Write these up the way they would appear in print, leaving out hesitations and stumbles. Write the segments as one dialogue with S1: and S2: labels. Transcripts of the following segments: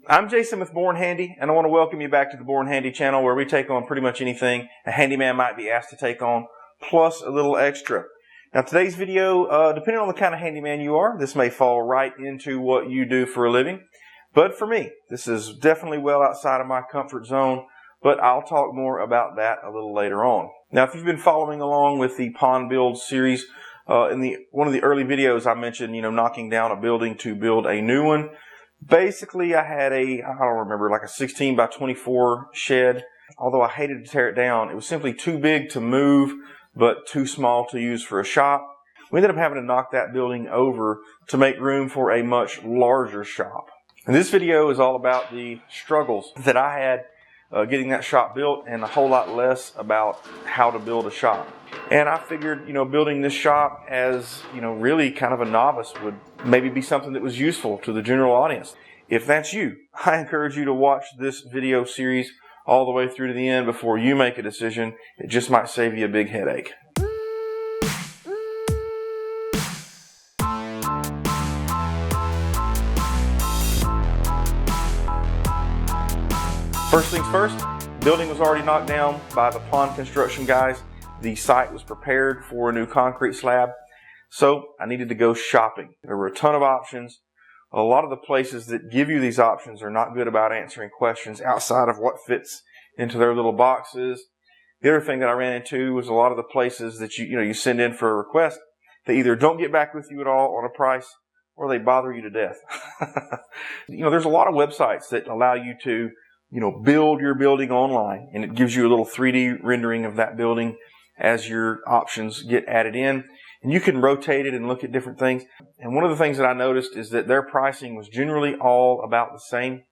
S1: I'm Jason with Born Handy, and I want to welcome you back to the Born Handy channel, where we take on pretty much anything a handyman might be asked to take on, plus a little extra. Now today's video, depending on the kind of handyman you are, this may fall right into what you do for a living. But for me, this is definitely well outside of my comfort zone, but I'll talk more about that a little later on. Now if you've been following along with the Pond Build series, in one of the early videos I mentioned, knocking down a building to build a new one. Basically, I had I don't remember, like a 16 by 24 shed. Although I hated to tear it down, it was simply too big to move, but too small to use for a shop. We ended up having to knock that building over to make room for a much larger shop. And this video is all about the struggles that I had getting that shop built, and a whole lot less about how to build a shop. And I figured, building this shop as, really kind of a novice would maybe be something that was useful to the general audience. If that's you, I encourage you to watch this video series all the way through to the end before you make a decision. It just might save you a big headache. First things first, building was already knocked down by the pond construction guys. The site was prepared for a new concrete slab, so I needed to go shopping. There were a ton of options. A lot of the places that give you these options are not good about answering questions outside of what fits into their little boxes. The other thing that I ran into was a lot of the places that you send in for a request, they either don't get back with you at all on a price, or they bother you to death. There's a lot of websites that allow you to build your building online, and it gives you a little 3D rendering of that building as your options get added in, and you can rotate it and look at different things. And one of the things that I noticed is that their pricing was generally all about the same.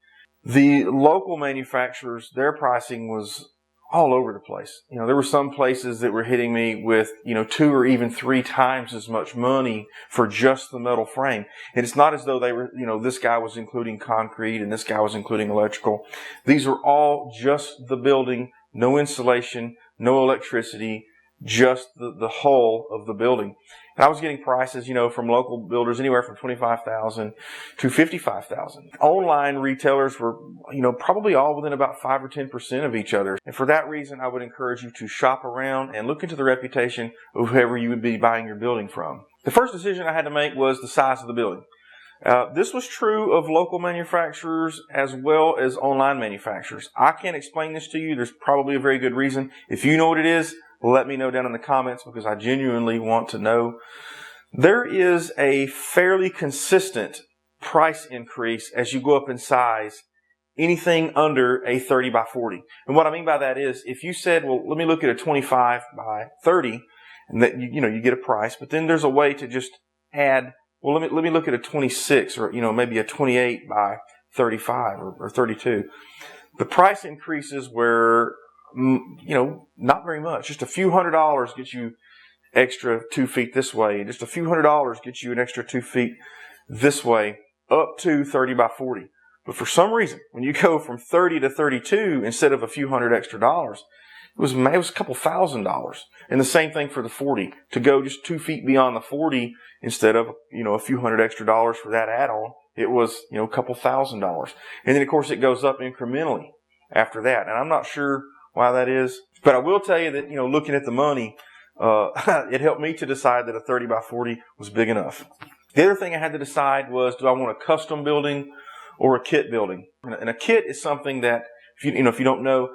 S1: The local manufacturers, their pricing was all over the place. There were some places that were hitting me with 2 or even 3 times as much money for just the metal frame. And it's not as though they were, this guy was including concrete and this guy was including electrical. These were all just the building, no insulation, no electricity, just the hull of the building. And I was getting prices, from local builders anywhere from $25,000 to $55,000. Online retailers were, probably all within about 5 or 10% of each other. And for that reason, I would encourage you to shop around and look into the reputation of whoever you would be buying your building from. The first decision I had to make was the size of the building. This was true of local manufacturers as well as online manufacturers. I can't explain this to you. There's probably a very good reason. If you know what it is, let me know down in the comments, because I genuinely want to know. There is a fairly consistent price increase as you go up in size, anything under a 30 by 40. And what I mean by that is, if you said, well, let me look at a 25 by 30, and that you get a price, but then there's a way to just add, well, let me look at a 26, or maybe a 28 by 35 or 32. The price increases where not very much. Just a few $100s gets you extra 2 feet this way. Just a few $100s gets you an extra 2 feet this way, up to 30 by 40. But for some reason, when you go from 30 to 32, instead of a few $100 extra, it was a couple $1,000s. And the same thing for the 40. To go just 2 feet beyond the 40, instead of, a few $100 extra for that add-on, it was, a couple $1,000s. And then, of course, it goes up incrementally after that. And I'm not sure why that is, but I will tell you that, looking at the money, it helped me to decide that a 30 by 40 was big enough. The other thing I had to decide was, do I want a custom building or a kit building? And a kit is something that, if you don't know,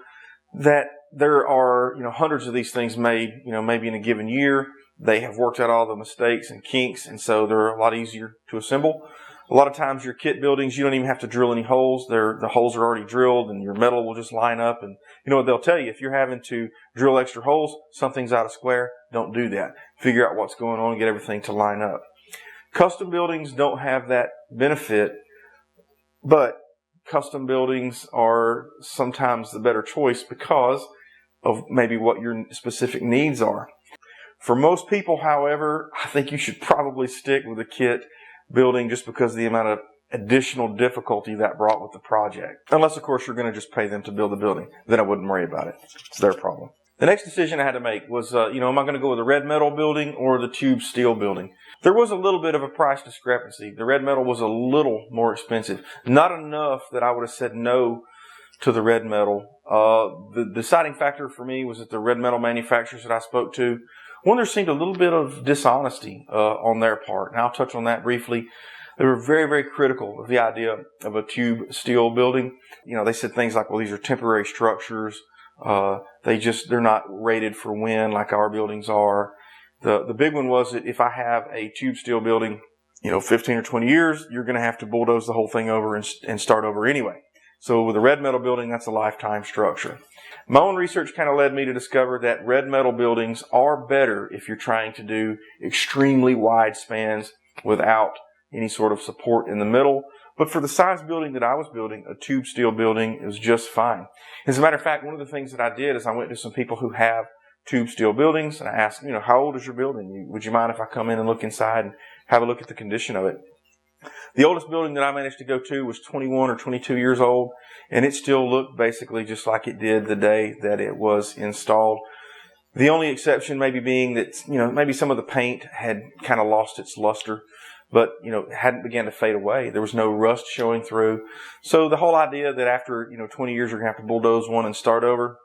S1: that there are, hundreds of these things made, maybe in a given year. They have worked out all the mistakes and kinks, and so they're a lot easier to assemble. A lot of times your kit buildings, you don't even have to drill any holes. The holes are already drilled, and your metal will just line up. And what they'll tell you, if you're having to drill extra holes, something's out of square, don't do that. Figure out what's going on and get everything to line up. Custom buildings don't have that benefit, but custom buildings are sometimes the better choice because of maybe what your specific needs are. For most people, however, I think you should probably stick with a kit building, just because of the amount of additional difficulty that brought with the project. Unless, of course, you're going to just pay them to build the building. Then I wouldn't worry about it. It's their problem. The next decision I had to make was, am I going to go with a red metal building or the tube steel building? There was a little bit of a price discrepancy. The red metal was a little more expensive. Not enough that I would have said no to the red metal. The deciding factor for me was that the red metal manufacturers that I spoke to, one, there seemed a little bit of dishonesty on their part. And I'll touch on that briefly. They were very, very critical of the idea of a tube steel building. They said things like, well, these are temporary structures. They're not rated for wind like our buildings are. The big one was that if I have a tube steel building, 15 or 20 years, you're going to have to bulldoze the whole thing over and start over anyway. So with a red metal building, that's a lifetime structure. My own research kind of led me to discover that red metal buildings are better if you're trying to do extremely wide spans without any sort of support in the middle. But for the size building that I was building, a tube steel building is just fine. As a matter of fact, one of the things that I did is I went to some people who have tube steel buildings and I asked, how old is your building? Would you mind if I come in and look inside and have a look at the condition of it? The oldest building that I managed to go to was 21 or 22 years old, and it still looked basically just like it did the day that it was installed. The only exception maybe being that, maybe some of the paint had kind of lost its luster, but, it hadn't begun to fade away. There was no rust showing through. So the whole idea that after, 20 years you're going to have to bulldoze one and start over,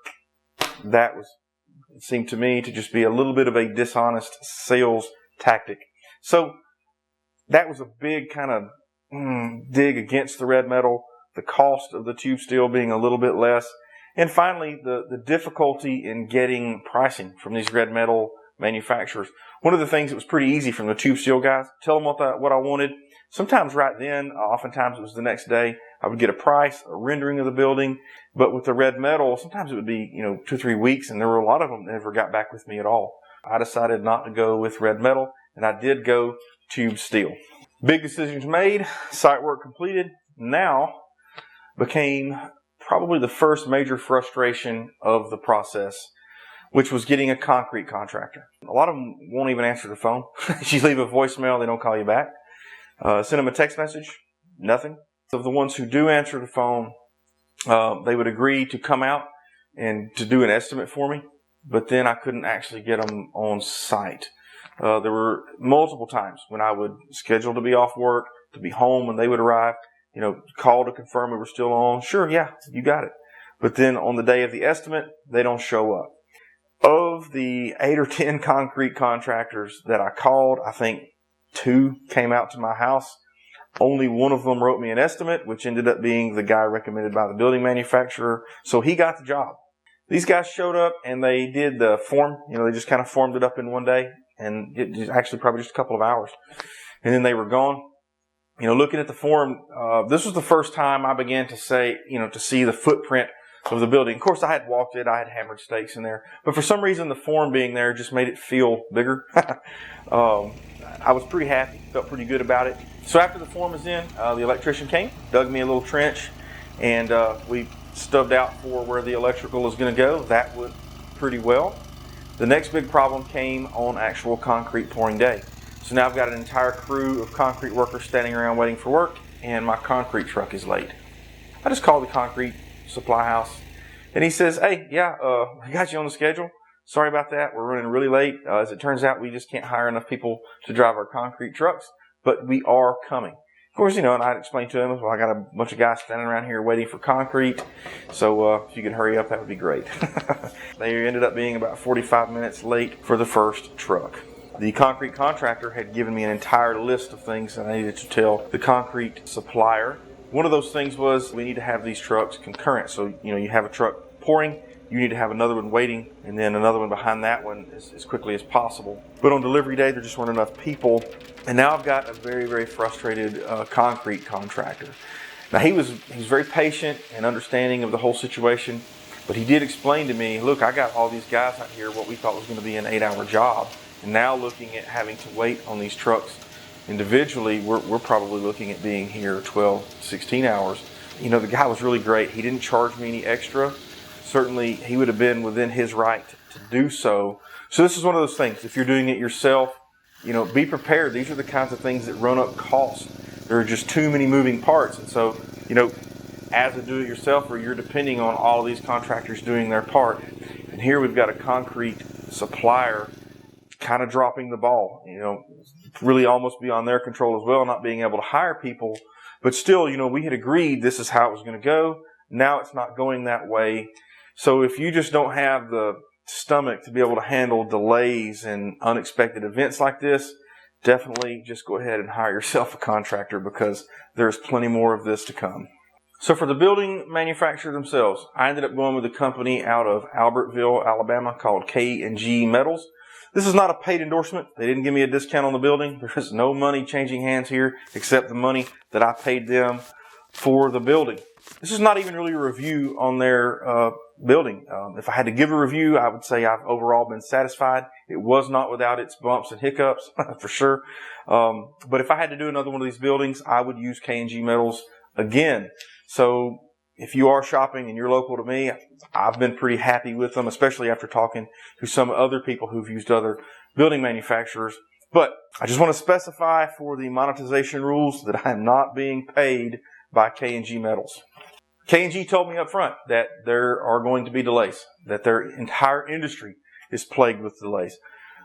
S1: it seemed to me to just be a little bit of a dishonest sales tactic. So that was a big kind of dig against the red metal, the cost of the tube steel being a little bit less, and finally the difficulty in getting pricing from these red metal manufacturers. One of the things that was pretty easy from the tube steel guys, tell them what I wanted. Sometimes right then, oftentimes it was the next day, I would get a price, a rendering of the building. But with the red metal, sometimes it would be 2 or 3 weeks, and there were a lot of them that never got back with me at all. I decided not to go with red metal, and I did go tube steel. Big decisions made, site work completed. Now became probably the first major frustration of the process, which was getting a concrete contractor. A lot of them won't even answer the phone. You leave a voicemail, they don't call you back. Send them a text message, nothing. Of the ones who do answer the phone, they would agree to come out and to do an estimate for me, but then I couldn't actually get them on site. There were multiple times when I would schedule to be off work, to be home when they would arrive, call to confirm we were still on. Sure, yeah, you got it. But then on the day of the estimate, they don't show up. Of the 8 or 10 concrete contractors that I called, I think 2 came out to my house. Only one of them wrote me an estimate, which ended up being the guy recommended by the building manufacturer. So he got the job. These guys showed up and they did the form. They just kind of formed it up in one day, and it was actually probably just a couple of hours. And then they were gone. Looking at the form, this was the first time I began to to see the footprint of the building. Of course, I had walked it. I had hammered stakes in there. But for some reason, the form being there just made it feel bigger. I was pretty happy. Felt pretty good about it. So after the form was in, the electrician came, dug me a little trench, and we stubbed out for where the electrical was going to go. That went pretty well. The next big problem came on actual concrete pouring day. So now I've got an entire crew of concrete workers standing around waiting for work, and my concrete truck is late. I just called the concrete supply house, and he says, hey, I got you on the schedule. Sorry about that. We're running really late. As it turns out, we just can't hire enough people to drive our concrete trucks, but we are coming. Of course, and I'd explained to him, well, I got a bunch of guys standing around here waiting for concrete, so if you could hurry up, that would be great. They ended up being about 45 minutes late for the first truck. The concrete contractor had given me an entire list of things that I needed to tell the concrete supplier. One of those things was we need to have these trucks concurrent. So, you have a truck pouring, you need to have another one waiting, and then another one behind that one as quickly as possible. But on delivery day, there just weren't enough people. And now I've got a very, very frustrated concrete contractor. Now, he was very patient and understanding of the whole situation, but he did explain to me, look, I got all these guys out here, what we thought was going to be an 8-hour job. And now looking at having to wait on these trucks individually, we're probably looking at being here 12, 16 hours. The guy was really great. He didn't charge me any extra. Certainly, he would have been within his right to do so. So this is one of those things. If you're doing it yourself, be prepared. These are the kinds of things that run up costs. There are just too many moving parts. And so, as a do-it-yourselfer, you're depending on all of these contractors doing their part. And here we've got a concrete supplier kind of dropping the ball. really almost beyond their control as well, not being able to hire people. But still, we had agreed this is how it was going to go. Now it's not going that way. So if you just don't have the stomach to be able to handle delays and unexpected events like this, definitely just go ahead and hire yourself a contractor, because there's plenty more of this to come. So for the building manufacturer themselves, I ended up going with a company out of Albertville, Alabama called K&G Metals. This is not a paid endorsement. They didn't give me a discount on the building. There is no money changing hands here except the money that I paid them for the building. This is not even really a review on their building. If I had to give a review, I would say I've overall been satisfied. It was not without its bumps and hiccups, for sure. But if I had to do another one of these buildings, I would use K&G Metals again. So if you are shopping and you're local to me, I've been pretty happy with them, especially after talking to some other people who've used other building manufacturers. But I just want to specify for the monetization rules that I'm not being paid by K&G Metals. K&G told me up front that there are going to be delays, that their entire industry is plagued with delays.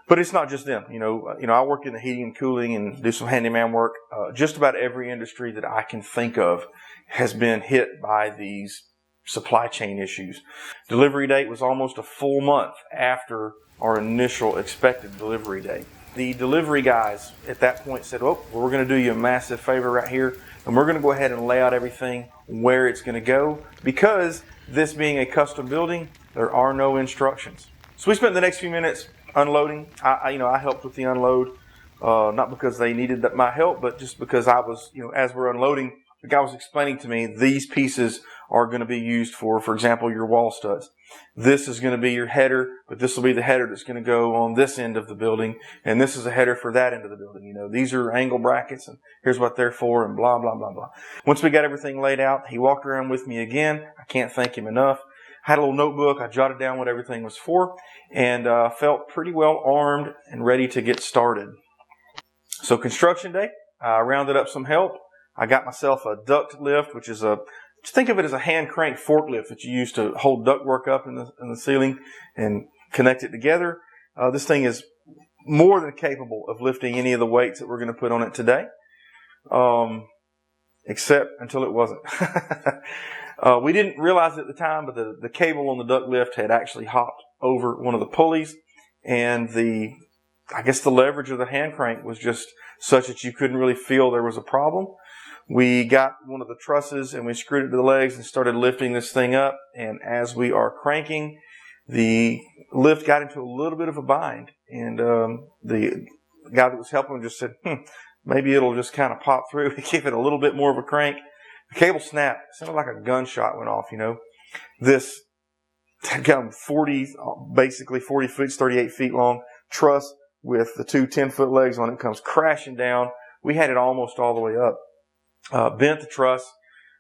S1: But it's not just them. I work in the heating and cooling and do some handyman work. Just about every industry that I can think of has been hit by these supply chain issues. Delivery date was almost a full month after our initial expected delivery date. The delivery guys at that point said, well, we're going to do you a massive favor right here, and we're going to go ahead and lay out everything where it's going to go, because this being a custom building, there are no instructions. So we spent the next few minutes unloading. I helped with the unload, not because they needed my help, but just because I was, as we're unloading, the guy was explaining to me these pieces are going to be used for example, your wall studs. This is going to be your header, but this will be the header that's going to go on this end of the building, and this is a header for that end of the building. These are angle brackets, and here's what they're for, and blah, blah, blah, blah. Once we got everything laid out, he walked around with me again. I can't thank him enough. I had a little notebook. I jotted down what everything was for, and felt pretty well armed and ready to get started. So construction day, I rounded up some help. I got myself a duct lift, which is just think of it as a hand crank forklift that you use to hold ductwork up in the ceiling and connect it together. This thing is more than capable of lifting any of the weights that we're going to put on it today, except until it wasn't. We didn't realize it at the time, but the cable on the duct lift had actually hopped over one of the pulleys, and the leverage of the hand crank was just such that you couldn't really feel there was a problem. We got one of the trusses and we screwed it to the legs and started lifting this thing up. And as we are cranking, the lift got into a little bit of a bind. And the guy that was helping just said, maybe it'll just kind of pop through. He gave it a little bit more of a crank. The cable snapped. It sounded like a gunshot went off, This had come 40 feet, 38 feet long truss with the two 10-foot legs on it comes crashing down. We had it almost all the way up. Bent the truss,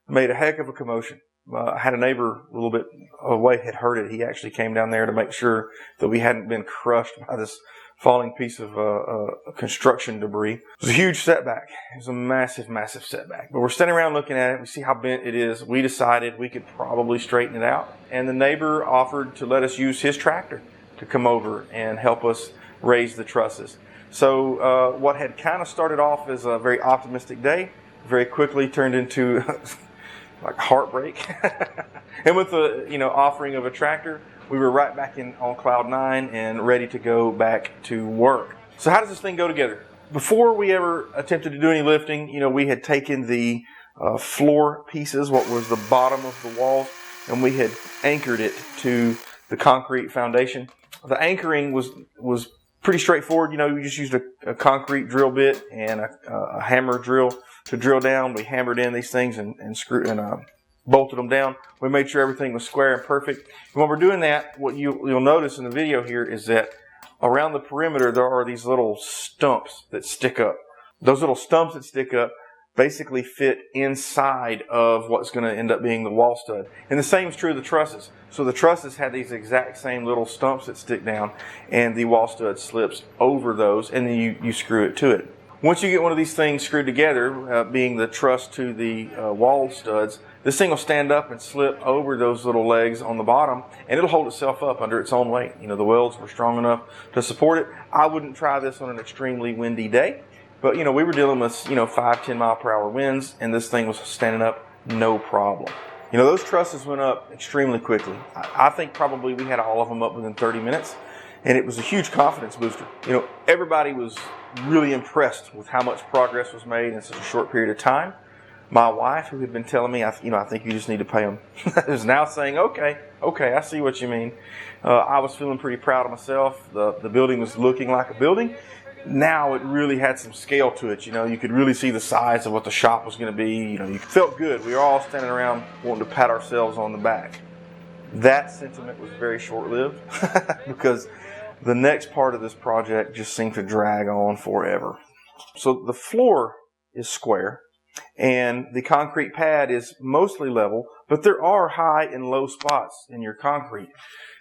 S1: made a heck of a commotion. I had a neighbor a little bit away had heard it. He actually came down there to make sure that we hadn't been crushed by this falling piece of construction debris. It was a huge setback. It was a massive, massive setback. But we're standing around looking at it. We see how bent it is. We decided we could probably straighten it out. And the neighbor offered to let us use his tractor to come over and help us raise the trusses. So what had kind of started off as a very optimistic day very quickly turned into like heartbreak. And with the offering of a tractor, we were right back on cloud 9 and ready to go back to work. So how does this thing go together? Before we ever attempted to do any lifting, we had taken the floor pieces, what was the bottom of the walls, and we had anchored it to the concrete foundation. The anchoring was pretty straightforward. We just used a concrete drill bit and a hammer drill to drill down. We hammered in these things and screwed and bolted them down. We made sure everything was square and perfect. And when we're doing that, what you'll notice in the video here is that around the perimeter there are these little stumps that stick up. Those little stumps that stick up basically fit inside of what's going to end up being the wall stud. And the same is true of the trusses. So the trusses had these exact same little stumps that stick down, and the wall stud slips over those, and then you screw it to it. Once you get one of these things screwed together, being the truss to the wall studs, this thing will stand up and slip over those little legs on the bottom, and it'll hold itself up under its own weight. The welds were strong enough to support it. I wouldn't try this on an extremely windy day. But, we were dealing with, 5-10 mile per hour winds, and this thing was standing up no problem. Those trusses went up extremely quickly. I think probably we had all of them up within 30 minutes, and it was a huge confidence booster. Everybody was really impressed with how much progress was made in such a short period of time. My wife, who had been telling me, I think you just need to pay them, is now saying, okay, I see what you mean. I was feeling pretty proud of myself. The building was looking like a building. Now it really had some scale to it. You could really see the size of what the shop was going to be. You felt good. We were all standing around wanting to pat ourselves on the back. That sentiment was very short-lived because the next part of this project just seemed to drag on forever. So the floor is square and the concrete pad is mostly level, but there are high and low spots in your concrete.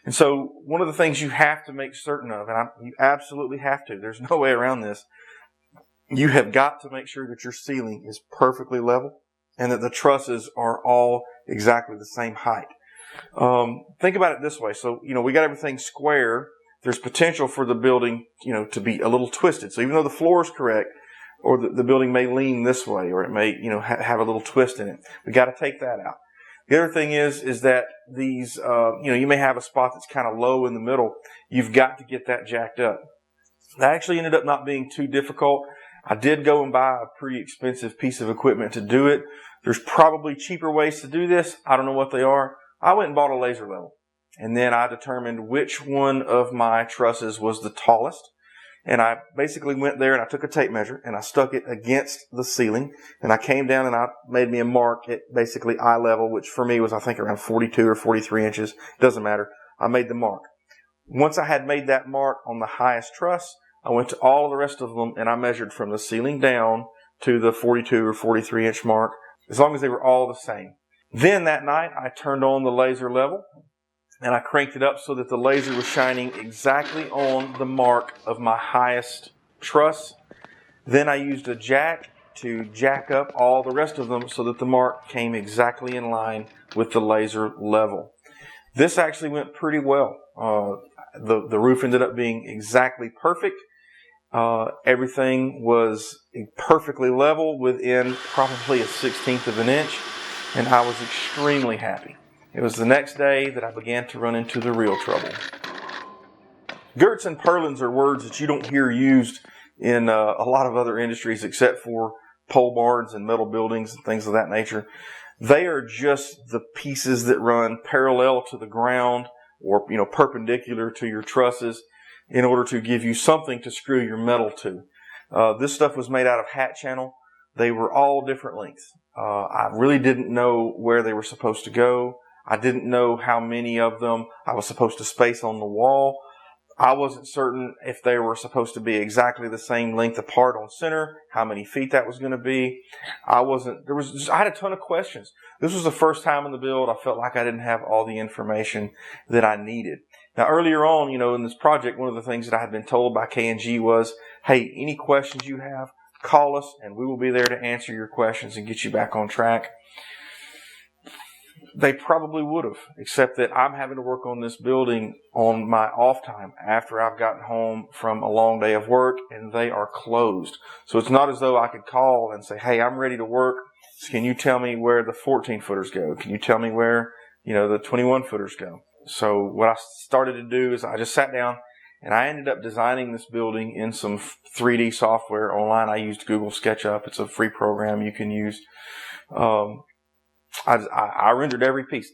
S1: And so one of the things you have to make certain of, and you absolutely have to, there's no way around this, you have got to make sure that your ceiling is perfectly level and that the trusses are all exactly the same height. Think about it this way. So, we got everything square. There's potential for the building, to be a little twisted. So even though the floor is correct, or the building may lean this way, or it may, have a little twist in it, we got to take that out. The other thing is that these, you may have a spot that's kind of low in the middle. You've got to get that jacked up. That actually ended up not being too difficult. I did go and buy a pretty expensive piece of equipment to do it. There's probably cheaper ways to do this. I don't know what they are. I went and bought a laser level. And then I determined which one of my trusses was the tallest. And I basically went there and I took a tape measure and I stuck it against the ceiling. And I came down and I made me a mark at basically eye level, which for me was, I think, around 42 or 43 inches. Doesn't matter. I made the mark. Once I had made that mark on the highest truss, I went to all of the rest of them and I measured from the ceiling down to the 42 or 43 inch mark, as long as they were all the same. Then that night I turned on the laser level and I cranked it up so that the laser was shining exactly on the mark of my highest truss. Then I used a jack to jack up all the rest of them so that the mark came exactly in line with the laser level. This actually went pretty well. The roof ended up being exactly perfect. Everything was perfectly level within probably a 1/16 of an inch, and I was extremely happy. It was the next day that I began to run into the real trouble. Girts and purlins are words that you don't hear used in a lot of other industries except for pole barns and metal buildings and things of that nature. They are just the pieces that run parallel to the ground or, perpendicular to your trusses in order to give you something to screw your metal to. This stuff was made out of hat channel. They were all different lengths. I really didn't know where they were supposed to go. I didn't know how many of them I was supposed to space on the wall. I wasn't certain if they were supposed to be exactly the same length apart on center, how many feet that was going to be. I had a ton of questions. This was the first time in the build I felt like I didn't have all the information that I needed. Now, earlier on, in this project, one of the things that I had been told by K&G was, hey, any questions you have, call us and we will be there to answer your questions and get you back on track. They probably would have, except that I'm having to work on this building on my off time after I've gotten home from a long day of work and they are closed. So it's not as though I could call and say, hey, I'm ready to work. Can you tell me where the 14 footers go? Can you tell me where, the 21 footers go? So what I started to do is I just sat down and I ended up designing this building in some 3D software online. I used Google SketchUp. It's a free program you can use. I rendered every piece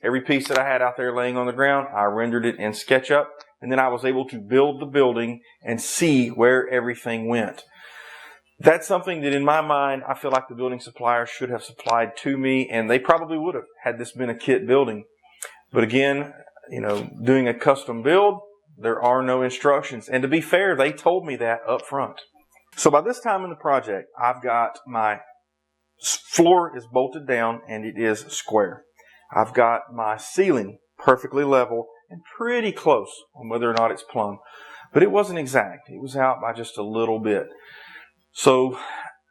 S1: that I had out there laying on the ground. I rendered it in SketchUp, and then I was able to build the building and see where everything went. That's something that in my mind, I feel like the building supplier should have supplied to me, and they probably would have had this been a kit building. But again, doing a custom build, there are no instructions. And to be fair, they told me that up front. So by this time in the project, I've got my floor is bolted down and it is square. I've got my ceiling perfectly level and pretty close on whether or not it's plumb. But it wasn't exact. It was out by just a little bit. So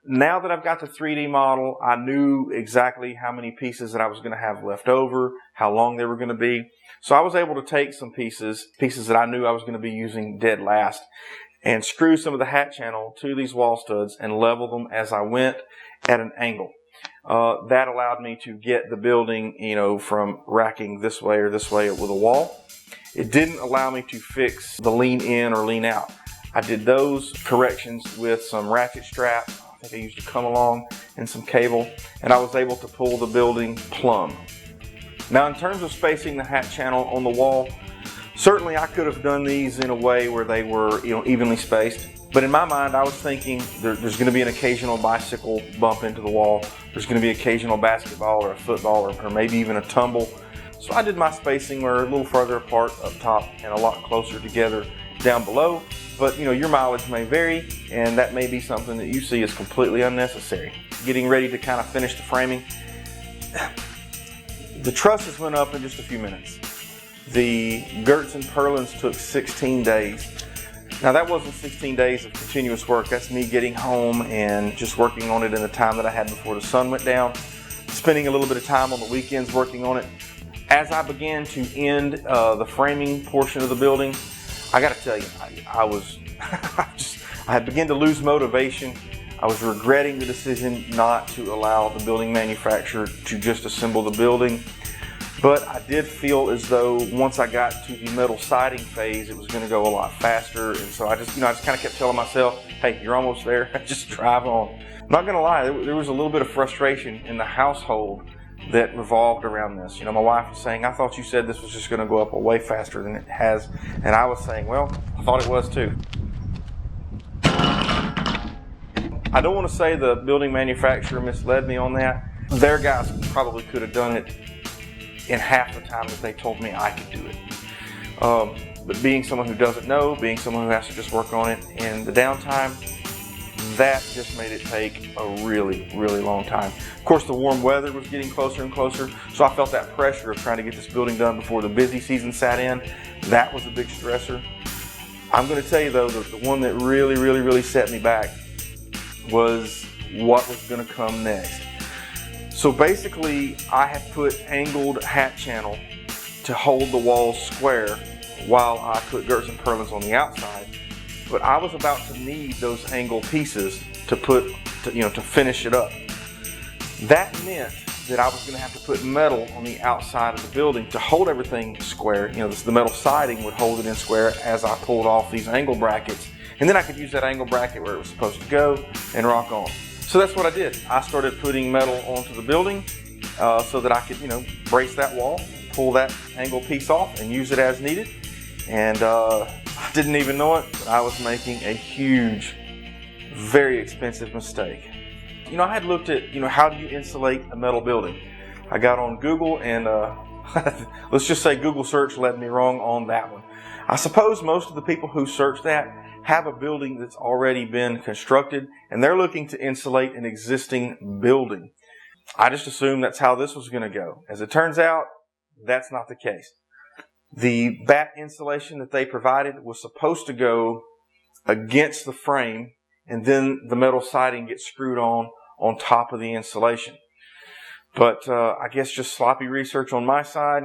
S1: now that I've got the 3D model, I knew exactly how many pieces that I was going to have left over, how long they were going to be. So I was able to take some pieces that I knew I was going to be using dead last, and screw some of the hat channel to these wall studs and level them as I went at an angle. That allowed me to get the building, from racking this way or this way with a wall. It didn't allow me to fix the lean in or lean out. I did those corrections with some ratchet strap. I think I used a come along and some cable, and I was able to pull the building plumb. Now, in terms of spacing the hat channel on the wall, certainly I could have done these in a way where they were, evenly spaced. But in my mind, I was thinking there's going to be an occasional bicycle bump into the wall. There's going to be occasional basketball or a football or maybe even a tumble. So I did my spacing where a little further apart up top and a lot closer together down below. But your mileage may vary, and that may be something that you see as completely unnecessary. Getting ready to kind of finish the framing. The trusses went up in just a few minutes. The girts and purlins took 16 days. Now that wasn't 16 days of continuous work. That's me getting home and just working on it in the time that I had before the sun went down, spending a little bit of time on the weekends working on it. As I began to end the framing portion of the building, I got to tell you, I had begun to lose motivation. I was regretting the decision not to allow the building manufacturer to just assemble the building. But I did feel as though once I got to the metal siding phase, it was going to go a lot faster. And so I just kind of kept telling myself, hey, you're almost there. Just drive on. I'm not going to lie, there was a little bit of frustration in the household that revolved around this. My wife was saying, I thought you said this was just going to go up way faster than it has. And I was saying, well, I thought it was too. I don't want to say the building manufacturer misled me on that. Their guys probably could have done it in half the time that they told me I could do it. But being someone who doesn't know, being someone who has to just work on it in the downtime, that just made it take a really, really long time. Of course, the warm weather was getting closer and closer, so I felt that pressure of trying to get this building done before the busy season sat in. That was a big stressor. I'm going to tell you though, the one that really, really, really set me back was what was going to come next. So basically, I had put angled hat channel to hold the walls square while I put girts and purlins on the outside. But I was about to need those angle pieces to finish it up. That meant that I was going to have to put metal on the outside of the building to hold everything square. The metal siding would hold it in square as I pulled off these angle brackets. And then I could use that angle bracket where it was supposed to go and rock on. So that's what I did. I started putting metal onto the building so that I could, brace that wall, pull that angle piece off and use it as needed. And I didn't even know it, but I was making a huge, very expensive mistake. I had looked at, how do you insulate a metal building? I got on Google and let's just say Google search led me wrong on that one. I suppose most of the people who search that have a building that's already been constructed and they're looking to insulate an existing building. I just assumed that's how this was going to go. As it turns out, that's not the case. The batt insulation that they provided was supposed to go against the frame, and then the metal siding gets screwed on top of the insulation. But I guess just sloppy research on my side,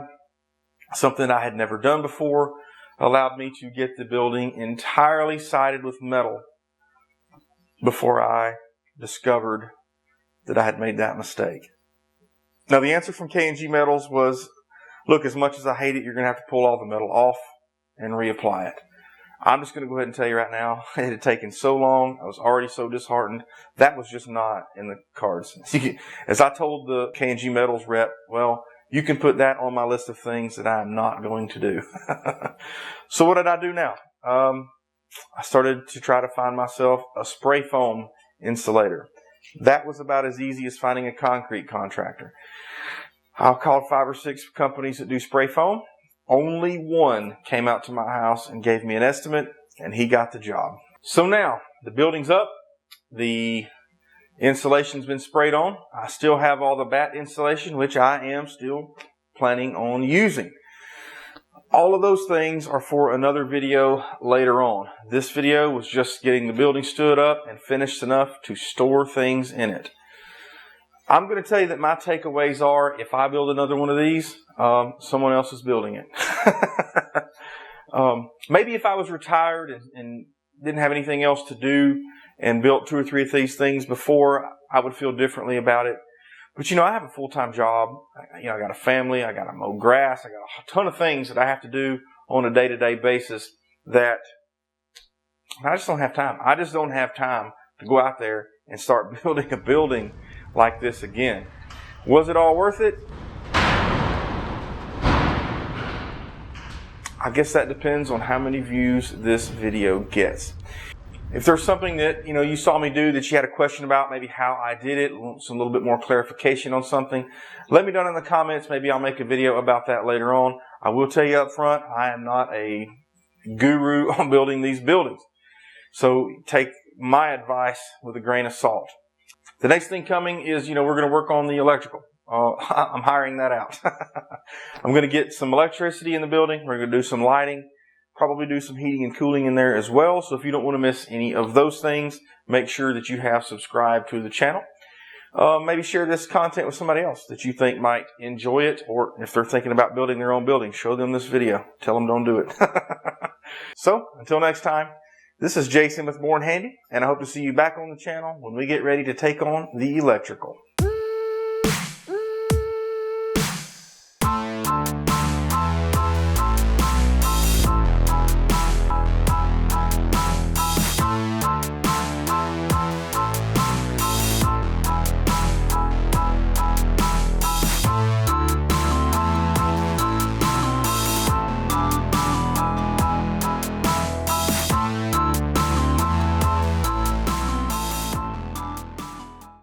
S1: something I had never done before, allowed me to get the building entirely sided with metal before I discovered that I had made that mistake. Now the answer from K&G Metals was, look, as much as I hate it, you're going to have to pull all the metal off and reapply it. I'm just going to go ahead and tell you right now, it had taken so long. I was already so disheartened. That was just not in the cards. As I told the K&G Metals rep, well, you can put that on my list of things that I'm not going to do. So what did I do now? I started to try to find myself a spray foam insulator. That was about as easy as finding a concrete contractor. I called 5 or 6 companies that do spray foam. Only one came out to my house and gave me an estimate, and he got the job. So now, the building's up. The insulation's been sprayed on. I still have all the batt insulation, which I am still planning on using. All of those things are for another video later on. This video was just getting the building stood up and finished enough to store things in it. I'm going to tell you that my takeaways are, if I build another one of these, someone else is building it. Maybe if I was retired and didn't have anything else to do and built 2 or 3 of these things before, I would feel differently about it. But, I have a full-time job. I got a family. I got to mow grass. I got a ton of things that I have to do on a day-to-day basis that I just don't have time. I just don't have time to go out there and start building a building like this again. Was it all worth it? I guess that depends on how many views this video gets. If there's something that, you saw me do that you had a question about, maybe how I did it, some little bit more clarification on something, let me know in the comments. Maybe I'll make a video about that later on. I will tell you up front, I am not a guru on building these buildings. So take my advice with a grain of salt. The next thing coming is, we're going to work on the electrical. I'm hiring that out. I'm going to get some electricity in the building. We're going to do some lighting, probably do some heating and cooling in there as well. So if you don't want to miss any of those things, make sure that you have subscribed to the channel. Maybe share this content with somebody else that you think might enjoy it, or if they're thinking about building their own building, show them this video. Tell them don't do it. So until next time, this is Jason with Born Handy, and I hope to see you back on the channel when we get ready to take on the electrical.